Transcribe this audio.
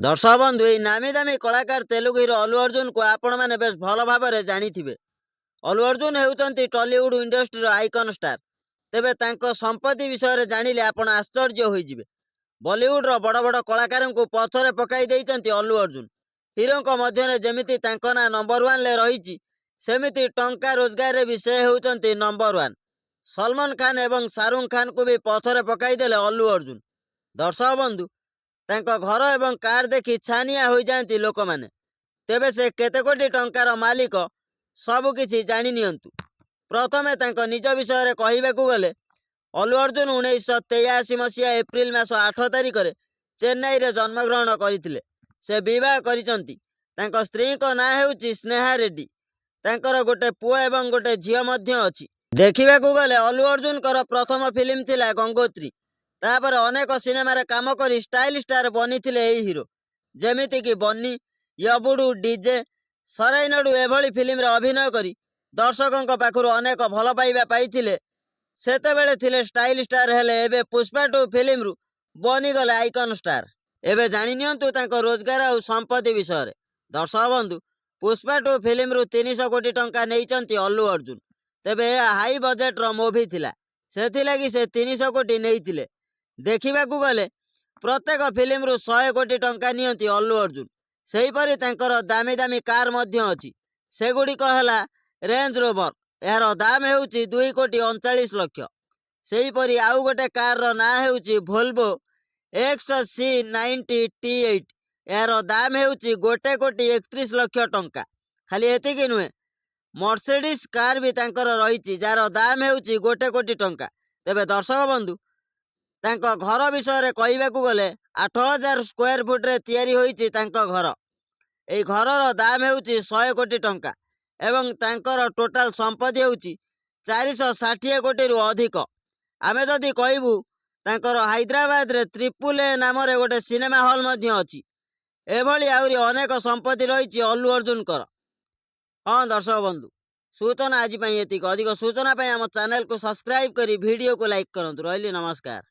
दर्शक बंधु ये नामी दामी कलाकार तेलुगु हिरो अल्लू अर्जुन को आपण मैंने बेस भल भाव जानिथिबे। अल्लू अर्जुन हेउचंती टॉलीवुड इंडस्ट्री आइकन स्टार। तेबे तांको संपत्ति विषय जानिले आपण आश्चर्य होइजिबे। बॉलीवुड रो बड़ बड़ कलाकार को पछरे पकाई देइचंती अल्लू अर्जुन। हिरो को मध्य जेमिति तांको ना नंबर 1 ले रहिछि, सेमिति टंका रोजगार रे भी से हेउचंती नंबर 1। सलमान खान एवं शाहरुख खान को भी पछरे पकाई देले अल्लू अर्जुन। दर्शक बंधु तांको घर एवं कार देखि छानिया हो जाती लोक माने। तेबे से केते कोटी टंकार मालिक सबु किछि जानि नियंतु। प्रथमे तांको निज विषय रे कहिबाकू गले अल्लू अर्जुन 1983 मसीहा एप्रिल मास 8 तारिख रे चेन्नई रे जन्मग्रहण करथिले। से विवाह करिसंती। तांको स्त्री को ना हेउची स्नेहा रेड्डी। तांकर गोटे पुओ एवं गोटे झियो मध्य अछि। देखिबाकू गले अल्लू अर्जुन कर प्रथम फिल्म थिला गंगोत्री। तापर अनेक सिनेमा रे काम करी स्टाइल स्टार बनी थिले एही हिरो। जेमिति कि बन्नी, यबुडू, डीजे, सराइनडू एभली फिल्म रे अभिनय करी दर्शकों पाखरु अनेक भल पाइबा पाइथिले। सेतेबेले थिले स्टाइल स्टार हेले एबे पुष्पा 2 फिल्म रु बनी गले आइकन स्टार। एबे जानि नियंतु तांको रोजगार और संपत्ति विषय रे। दर्शक बंधु पुष्पा 2 फिल्म रु 300 कोटी टंका नेइचंती अल्लू अर्जुन। तेबे हाई बजेट रो मूवी थिला, सेथिलागि से 300 कोटी नेइथिले। देखिबाकू गले प्रत्येक फिल्म रु 100 कोटी टंका नियंती अल्लू अर्जुन। सेहीपरि तांकर दामी दामी कार मध्य अछि। सेगुड़िक हला रेंज रोवर, यार दाम हेउची 2 कोटी 39 लक्ष। सेहीपरि आउ गोटे कार रो ना हेउची वोल्वो XC90 T8, यार दाम हेउची 1 कोटी 31 लक्ष टंका। खाली एतिकी नुहे, मर्सिडीज कार भी तांकर रहिची जार दाम हेउची 1 कोटी टंका। तेबे दर्शक बंधु तांको घर विषय रे कहिबाकू गले 8000 स्क्वायर फुट रे तयारी होईची तांको घर। एई घर रो दाम हेउची 100 कोटी टंका एवं तांकर टोटाल संपत्ति हेउची 460 कोटी रु अधिक। आमे जदि कहबू तांकर हैदराबाद रे त्रिपुल ए नाम रे गोटे सिनेमा हॉल मध्य अछि। एभली आउरी अनेक संपत्ति रहिची अल्लू अर्जुन कर। हाँ दर्शक बंधु सूचना आज एतिक। अधिक सूचना आम चैनल को सब्सक्राइब करी वीडियो को लाइक करंतु। रहिली नमस्कार।